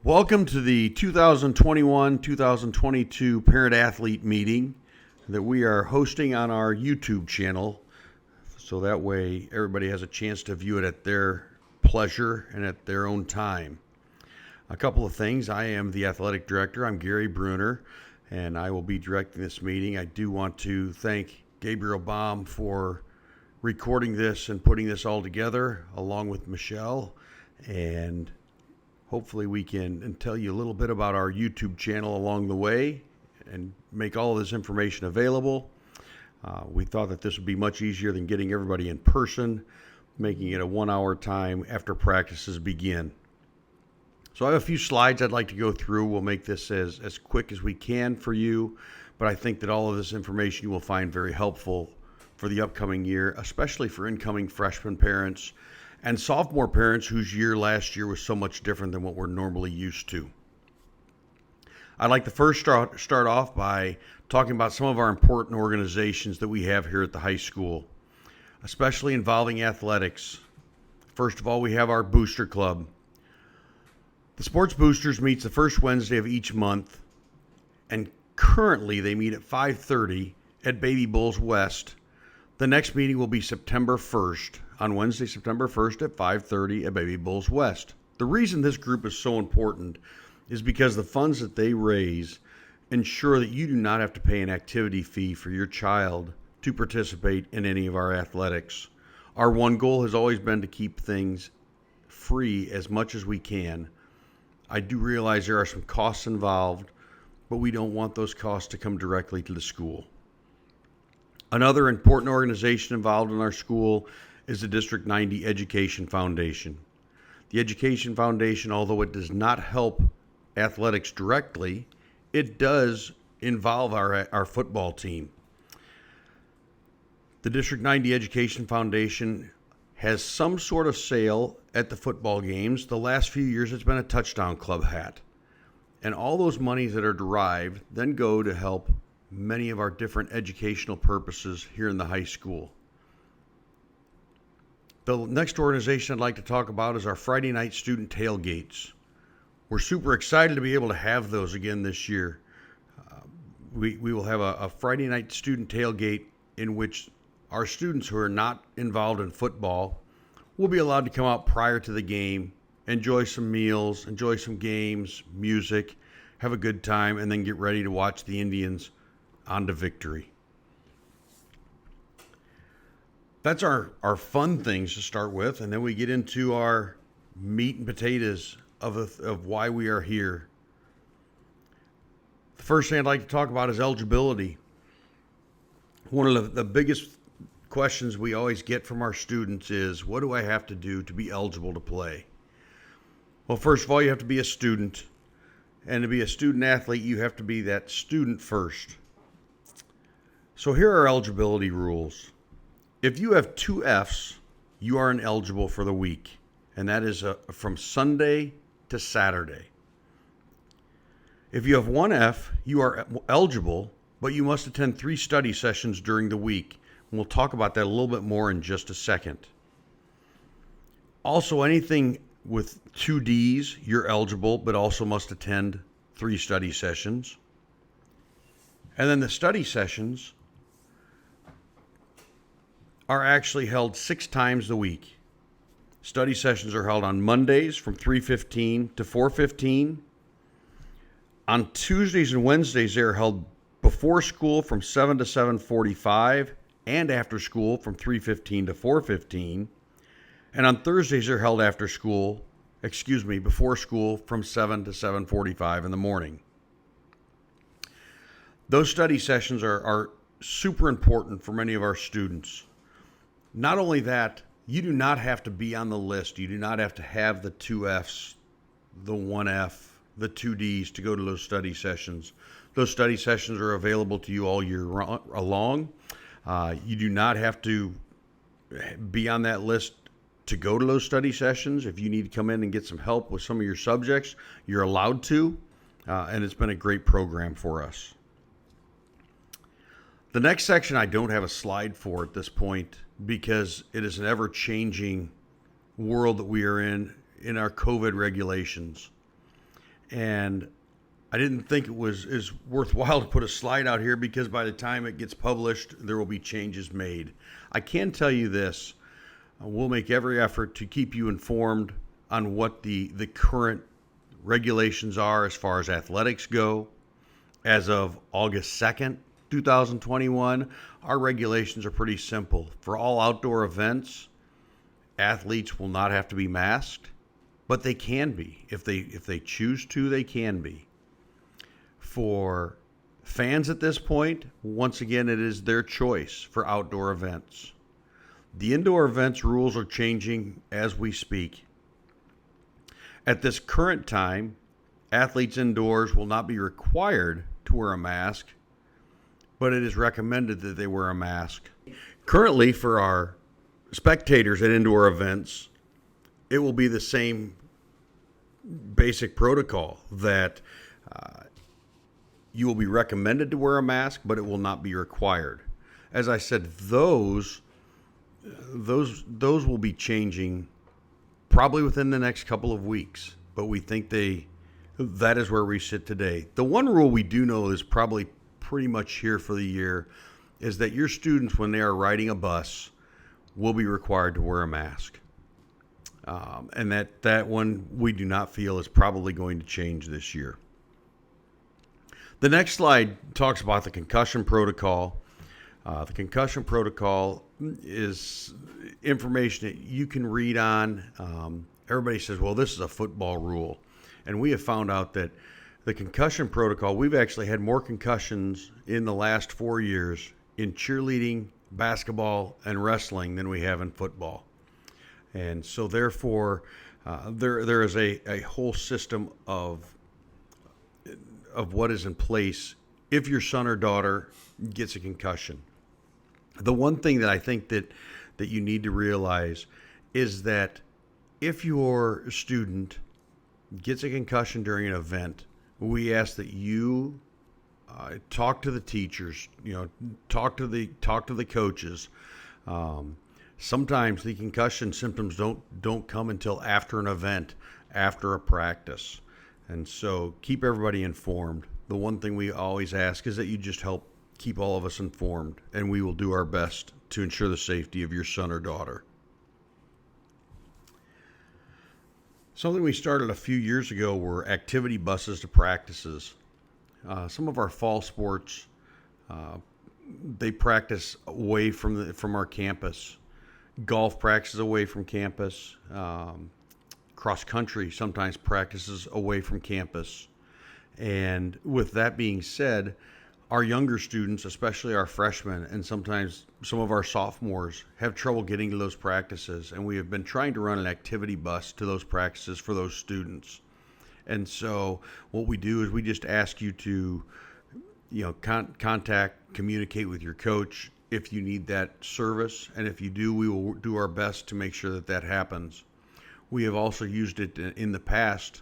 Welcome to the 2021-2022 Parent-Athlete meeting that we are hosting on our YouTube channel, so that way everybody has a chance to view it at their pleasure and at their own time. A couple of things. I am the athletic director. I'm Gary Bruner, and I will be directing this meeting. I do want to thank Gabriel Baum for recording this and putting this all together, along with Michelle, and hopefully we can tell you a little bit about our YouTube channel along the way and make all of this information available. We thought that this would be much easier than getting everybody in person, making it a 1 hour time after practices begin. So I have a few slides I'd like to go through. We'll make this as quick as we can for you, but I think that all of this information you will find very helpful for the upcoming year, especially for incoming freshman parents and sophomore parents whose year last year was so much different than what we're normally used to. I'd like to first start off by talking about some of our important organizations that we have here at the high school, especially involving athletics. First of all, we have our Booster Club. The Sports Boosters meets the first Wednesday of each month, and currently they meet at 5:30 at Baby Bulls West. The next meeting will be September 1st, on Wednesday, September 1st at 5:30 at Baby Bulls West. The reason this group is so important is because the funds that they raise ensure that you do not have to pay an activity fee for your child to participate in any of our athletics. Our one goal has always been to keep things free as much as we can. I do realize there are some costs involved, but we don't want those costs to come directly to the school. Another important organization involved in our school is the District 90 Education Foundation. The Education Foundation, although it does not help athletics directly, it does involve our football team. The District 90 Education Foundation has some sort of sale at the football games. The last few years it's been a touchdown club hat. And all those monies that are derived then go to help many of our different educational purposes here in the high school. The next organization I'd like to talk about is our Friday night student tailgates. We're super excited to be able to have those again this year. We will have a Friday night student tailgate in which our students who are not involved in football will be allowed to come out prior to the game, enjoy some meals, enjoy some games, music, have a good time, and then get ready to watch the Indians on to victory. That's our fun things to start with, and then we get into our meat and potatoes of why we are here. The first thing I'd like to talk about is eligibility. One of the biggest questions we always get from our students is, what do I have to do to be eligible to play? Well, first of all, you have to be a student, and to be a student athlete, you have to be that student first. So here are eligibility rules. If you have 2 Fs, you are ineligible for the week, and that is from Sunday to Saturday. If you have 1 F, you are eligible, but you must attend 3 study sessions during the week. And we'll talk about that a little bit more in just a second. Also, anything with 2 Ds, you're eligible, but also must attend 3 study sessions. And then the study sessions are actually held 6 times a week. Study sessions are held on Mondays from 3:15 to 4:15. On Tuesdays and Wednesdays, they are held before school from 7 to 7:45 and after school from 3:15 to 4:15. And on Thursdays, they're held before school from 7 to 7:45 in the morning. Those study sessions are super important for many of our students. Not only that, you do not have to be on the list. You do not have to have the 2 Fs, the 1 F, the 2 Ds to go to those study sessions. Those study sessions are available to you all year long. You do not have to be on that list to go to those study sessions. If you need to come in and get some help with some of your subjects, you're allowed to, and it's been a great program for us. The next section I don't have a slide for at this point because it is an ever-changing world that we are in our COVID regulations. And I didn't think it was is worthwhile to put a slide out here because by the time it gets published, there will be changes made. I can tell you this. We'll make every effort to keep you informed on what the current regulations are as far as athletics go. As of August 2nd, 2021, our regulations are pretty simple. For all outdoor events, athletes will not have to be masked, but they can be. If they choose to, they can be. For fans at this point, once again, it is their choice for outdoor events. The indoor events rules are changing as we speak. At this current time, athletes indoors will not be required to wear a mask, but it is recommended that they wear a mask. Currently, for our spectators at indoor events, it will be the same basic protocol that you will be recommended to wear a mask, but it will not be required. As I said, those will be changing probably within the next couple of weeks, but we think that is where we sit today. The one rule we do know is probably pretty much here for the year is that your students, when they are riding a bus, will be required to wear a mask. And that one we do not feel is probably going to change this year. The next slide talks about the concussion protocol. The concussion protocol is information that you can read on. Everybody says, well, this is a football rule. And we have found out that the concussion protocol, we've actually had more concussions in the last 4 years in cheerleading, basketball, and wrestling than we have in football. And so therefore, there is a whole system of what is in place if your son or daughter gets a concussion. The one thing that I think that you need to realize is that if your student gets a concussion during an event, we ask that you talk to the teachers, talk to the coaches. Sometimes the concussion symptoms don't come until after an event, after a practice. And so keep everybody informed. The one thing we always ask is that you just help keep all of us informed, and we will do our best to ensure the safety of your son or daughter. Something we started a few years ago were activity buses to practices. Some of our fall sports, they practice away from our campus. Golf practices away from campus. Cross country sometimes practices away from campus. And with that being said, our younger students, especially our freshmen, and sometimes some of our sophomores, have trouble getting to those practices. And we have been trying to run an activity bus to those practices for those students. And so what we do is we just ask you to, contact, communicate with your coach if you need that service. And if you do, we will do our best to make sure that happens. We have also used it in the past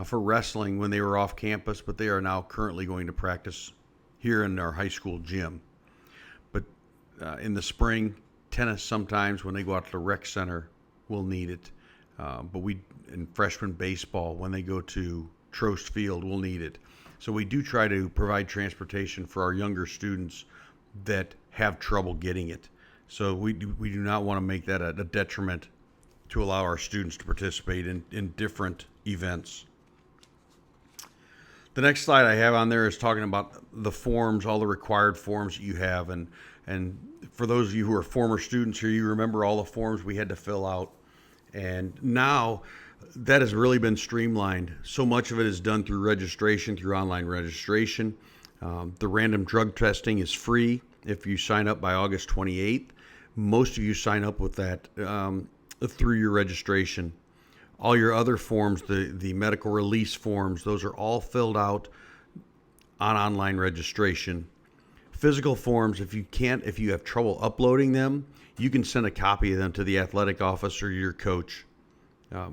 for wrestling when they were off campus, but they are now currently going to practice here in our high school gym. But in the spring, tennis sometimes when they go out to the rec center, we'll need it. But in freshman baseball, when they go to Trost Field, we'll need it. So we do try to provide transportation for our younger students that have trouble getting it. So we do not want to make that a detriment to allow our students to participate in different events. The next slide I have on there is talking about the forms, all the required forms that you have. And for those of you who are former students here, you remember all the forms we had to fill out. And now that has really been streamlined. So much of it is done through registration, through online registration. The random drug testing is free if you sign up by August 28th. Most of you sign up with that through your registration. All your other forms, the medical release forms, those are all filled out on online registration. Physical forms, if you have trouble uploading them, you can send a copy of them to the athletic office or your coach.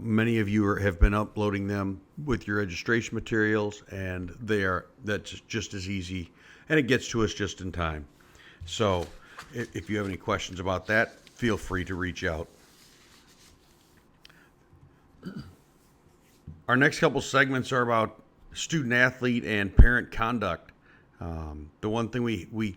Many of you have been uploading them with your registration materials, and that's just as easy, and it gets to us just in time. So if you have any questions about that, feel free to reach out. Our next couple segments are about student athlete and parent conduct. The one thing we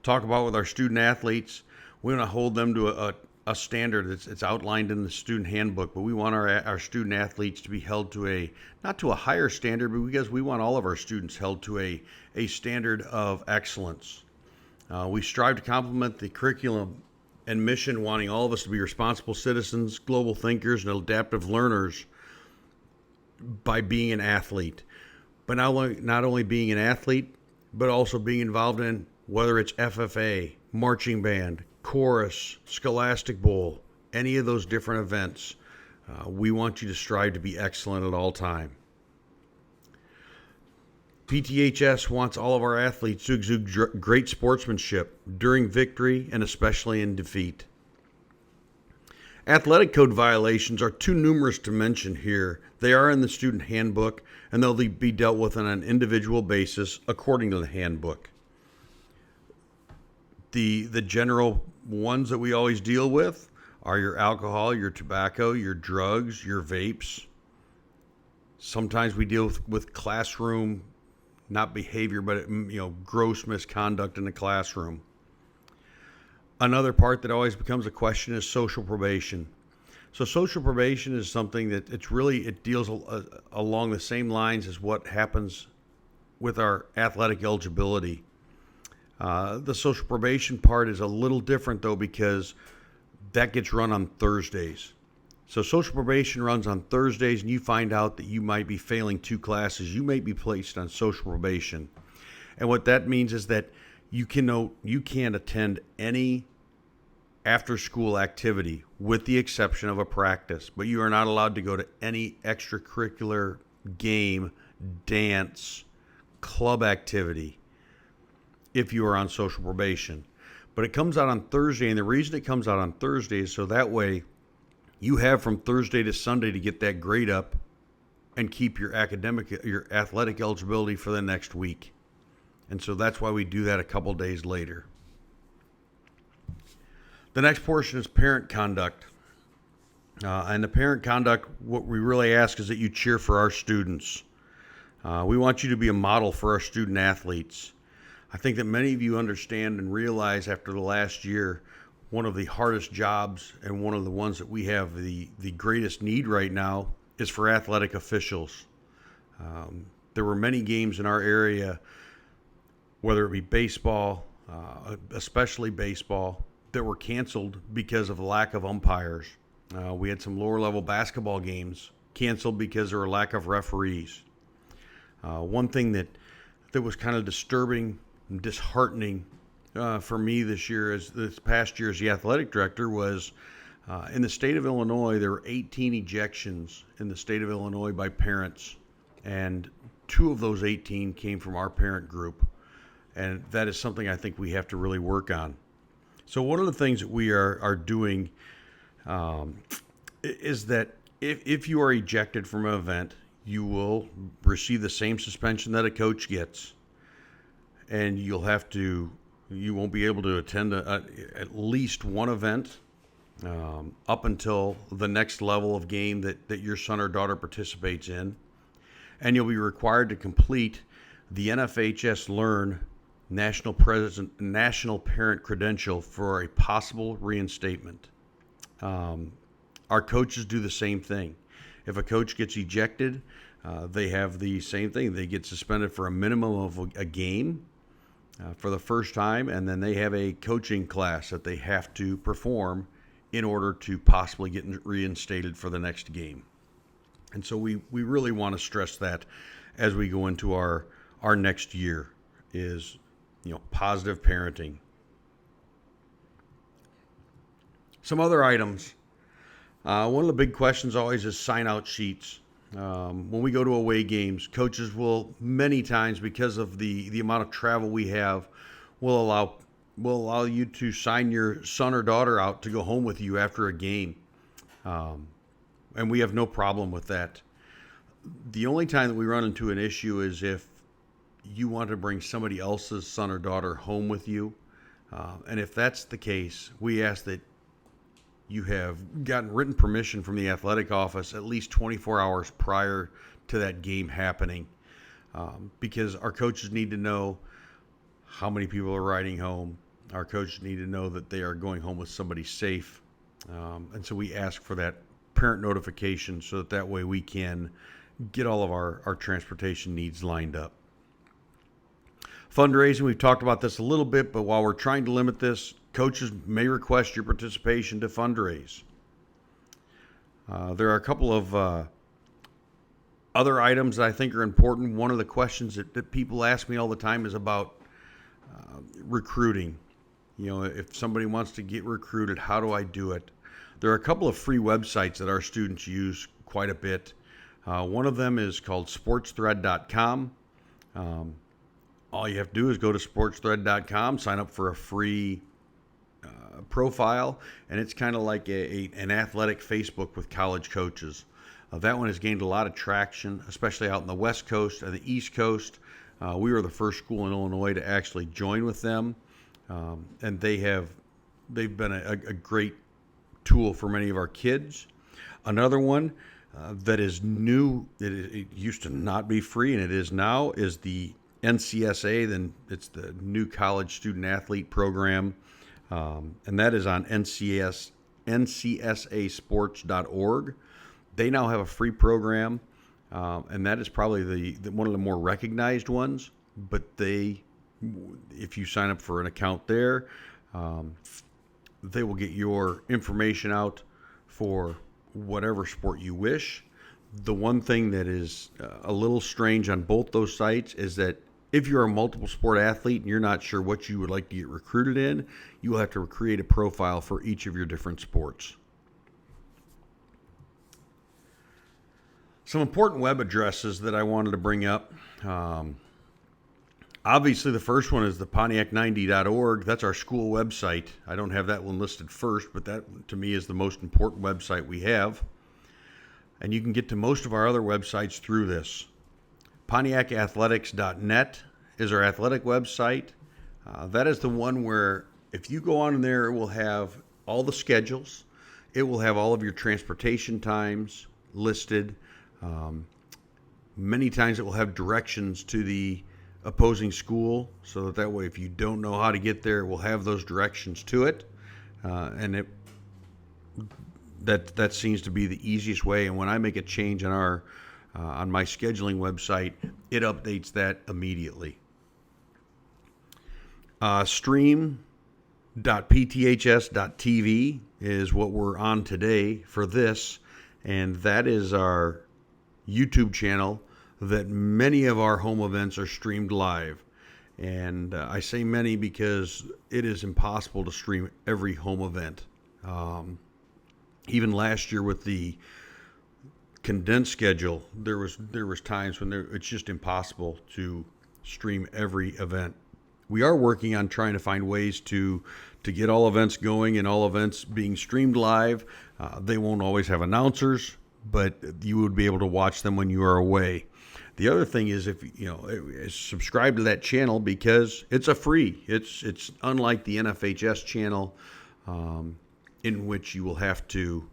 talk about with our student athletes, we want to hold them to a standard that's outlined in the student handbook, but we want our student athletes to be held to not to a higher standard, but because we want all of our students held to a standard of excellence. We strive to complement the curriculum and mission, wanting all of us to be responsible citizens, global thinkers, and adaptive learners by being an athlete. But not only being an athlete, but also being involved in whether it's FFA, marching band, chorus, Scholastic Bowl, any of those different events. We want you to strive to be excellent at all time. PTHS wants all of our athletes to exude great sportsmanship during victory and especially in defeat. Athletic code violations are too numerous to mention here. They are in the student handbook, and they'll be dealt with on an individual basis according to the handbook. The general ones that we always deal with are your alcohol, your tobacco, your drugs, your vapes. Sometimes we deal with classroom, not behavior, but gross misconduct in the classroom. Another part that always becomes a question is social probation. So social probation is something that it deals along the same lines as what happens with our athletic eligibility. The social probation part is a little different though, because that gets run on Thursdays. So social probation runs on Thursdays, and you find out that you might be failing 2 classes. You may be placed on social probation. And what that means is that you can't attend any after-school activity with the exception of a practice, but you are not allowed to go to any extracurricular game, dance, club activity if you are on social probation. But it comes out on Thursday, and the reason it comes out on Thursday is so that way you have from Thursday to Sunday to get that grade up and keep your athletic eligibility for the next week. And so that's why we do that a couple days later. The next portion is parent conduct. And the parent conduct, what we really ask is that you cheer for our students. We want you to be a model for our student athletes. I think that many of you understand and realize after the last year, one of the hardest jobs and one of the ones that we have the greatest need right now is for athletic officials. There were many games in our area, whether it be baseball, especially baseball, that were canceled because of a lack of umpires. We had some lower level basketball games canceled because there were a lack of referees. One thing that was kind of disturbing and disheartening for me this past year as the athletic director was in the state of Illinois, there were 18 ejections in the state of Illinois by parents, and 2 of those 18 came from our parent group. And that is something I think we have to really work on. So one of the things that we are doing is that if you are ejected from an event, you will receive the same suspension that a coach gets, and you won't be able to attend at least one event up until the next level of game that your son or daughter participates in, and you'll be required to complete the NFHS Learn National Parent Credential for a possible reinstatement. Our coaches do the same thing. If a coach gets ejected, they have the same thing. They get suspended for a minimum of a game for the first time, and then they have a coaching class that they have to perform in order to possibly get reinstated for the next game. And so we really want to stress that as we go into our next year is positive parenting. Some other items. One of the big questions always is sign-out sheets. When we go to away games, coaches will many times, because of the amount of travel we have, will allow you to sign your son or daughter out to go home with you after a game. And we have no problem with that. The only time that we run into an issue is if you want to bring somebody else's son or daughter home with you. And if that's the case, we ask that you have gotten written permission from the athletic office at least 24 hours prior to that game happening. because our coaches need to know how many people are riding home. Our coaches need to know that they are going home with somebody safe. And so we ask for that parent notification so that way we can get all of our transportation needs lined up. Fundraising, we've talked about this a little bit, but while we're trying to limit this, coaches may request your participation to fundraise. There are a couple of other items that I think are important. One of the questions that people ask me all the time is about recruiting. If somebody wants to get recruited, how do I do it? There are a couple of free websites that our students use quite a bit. One of them is called sportsthread.com. All you have to do is go to sportsthread.com, sign up for a free profile, and it's kind of like an athletic Facebook with college coaches. That one has gained a lot of traction, especially out in the West Coast and the East Coast. We were the first school in Illinois to actually join with them, and they've been a great tool for many of our kids. Another one that is new, it used to not be free, and it is now, is the NCSA. Then it's the New College Student Athlete Program, and that is on ncsasports.org. They now have a free program, and that is probably the one of the more recognized ones. But if you sign up for an account there, they will get your information out for whatever sport you wish. The one thing that is a little strange on both those sites is that if you're a multiple sport athlete and you're not sure what you would like to get recruited in, you will have to create a profile for each of your different sports. Some important web addresses that I wanted to bring up. Obviously, the first one is the Pontiac90.org. That's our school website. I don't have that one listed first, but that, to me, is the most important website we have. And you can get to most of our other websites through this. PontiacAthletics.net is our athletic website. That is the one where if you go on there, it will have all the schedules. It will have all of your transportation times listed. Many times it will have directions to the opposing school, so that way if you don't know how to get there, it will have those directions to it. And that seems to be the easiest way. And when I make a change on on my scheduling website, it updates that immediately. Stream.pths.tv is what we're on today for this, and that is our YouTube channel that many of our home events are streamed live. And I say many because it is impossible to stream every home event. Even last year with the condensed schedule, there was times when it's just impossible to stream every event. We are working on trying to find ways to get all events going and all events being streamed live. They won't always have announcers, but you would be able to watch them when you are away. The other thing is, if subscribe to that channel, because it's a free. It's unlike the NFHS channel, in which you will have to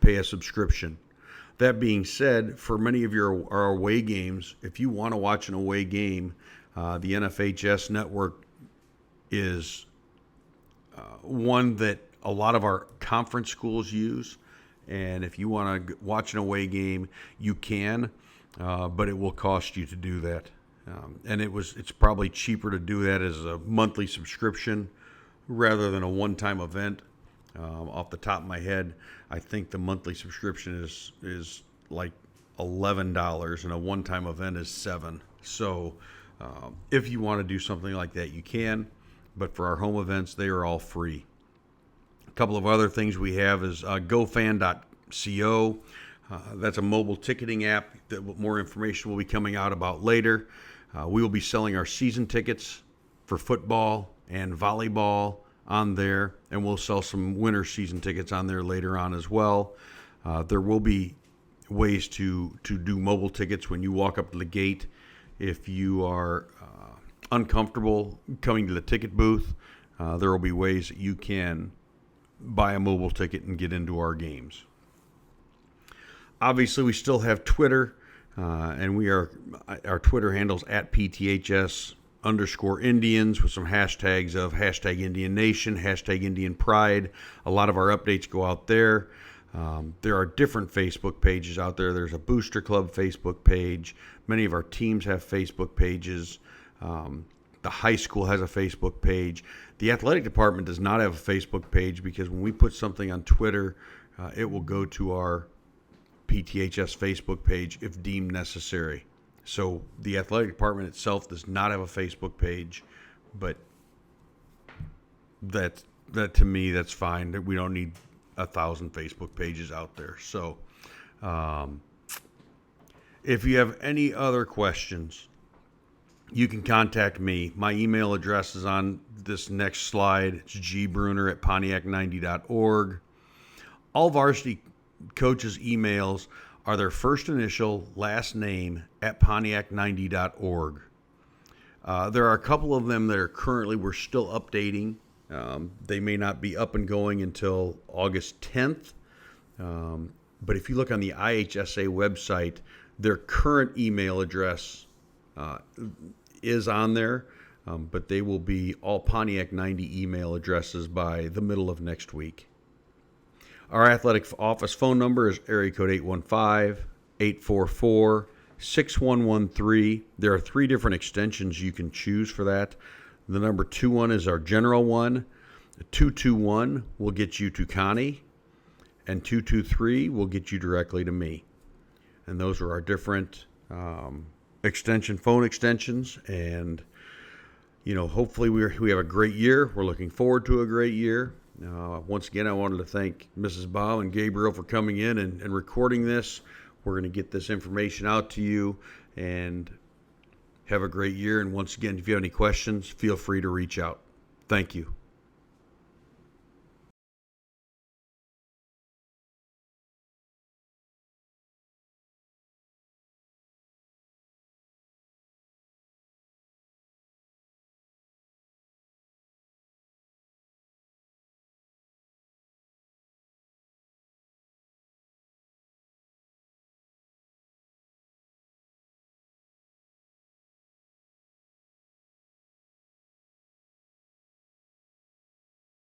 pay a subscription. That being said, for many of our away games, if you want to watch an away game, the NFHS network is one that a lot of our conference schools use. And if you want to watch an away game, you can, but it will cost you to do that. And it's probably cheaper to do that as a monthly subscription rather than a one-time event. Off the top of my head, I think the monthly subscription is like $11, and a one-time event is $7. So if you want to do something like that, you can. But for our home events, they are all free. A couple of other things we have is gofan.co. That's a mobile ticketing app that more information will be coming out about later. We will be selling our season tickets for football and volleyball on there, and we'll sell some winter season tickets on there later on as well. There will be ways to do mobile tickets when you walk up to the gate. If you are uncomfortable coming to the ticket booth, there will be ways that you can buy a mobile ticket and get into our games. Obviously, we still have Twitter. And our Twitter handle's at PTHS_Indians with some hashtags of hashtag Indian Nation, hashtag Indian Pride. A lot of our updates go out there. There are different Facebook pages out there. There's a Booster Club Facebook page. Many of our teams have Facebook pages. The high school has a Facebook page. The athletic department does not have a Facebook page because when we put something on Twitter, it will go to our PTHS Facebook page if deemed necessary. So the athletic department itself does not have a Facebook page, but that to me, that's fine. We don't need 1,000 Facebook pages out there. So if you have any other questions, you can contact me. My email address is on this next slide. It's gbruner@pontiac90.org. All varsity coaches' emails are their first initial, last name at pontiac90.org. There are a couple of them that we're still updating. They may not be up and going until August 10th. But if you look on the IHSA website, their current email address is on there, but they will be all Pontiac 90 email addresses by the middle of next week. Our athletic office phone number is area code 815-844-6113. There are 3 different extensions you can choose for that. The number 21 is our general one. 221 will get you to Connie, and 223 will get you directly to me. And those are our different phone extensions. And, hopefully we have a great year. We're looking forward to a great year. Once again, I wanted to thank Mrs. Baum and Gabriel for coming in and recording this. We're going to get this information out to you and have a great year. And once again, if you have any questions, feel free to reach out. Thank you.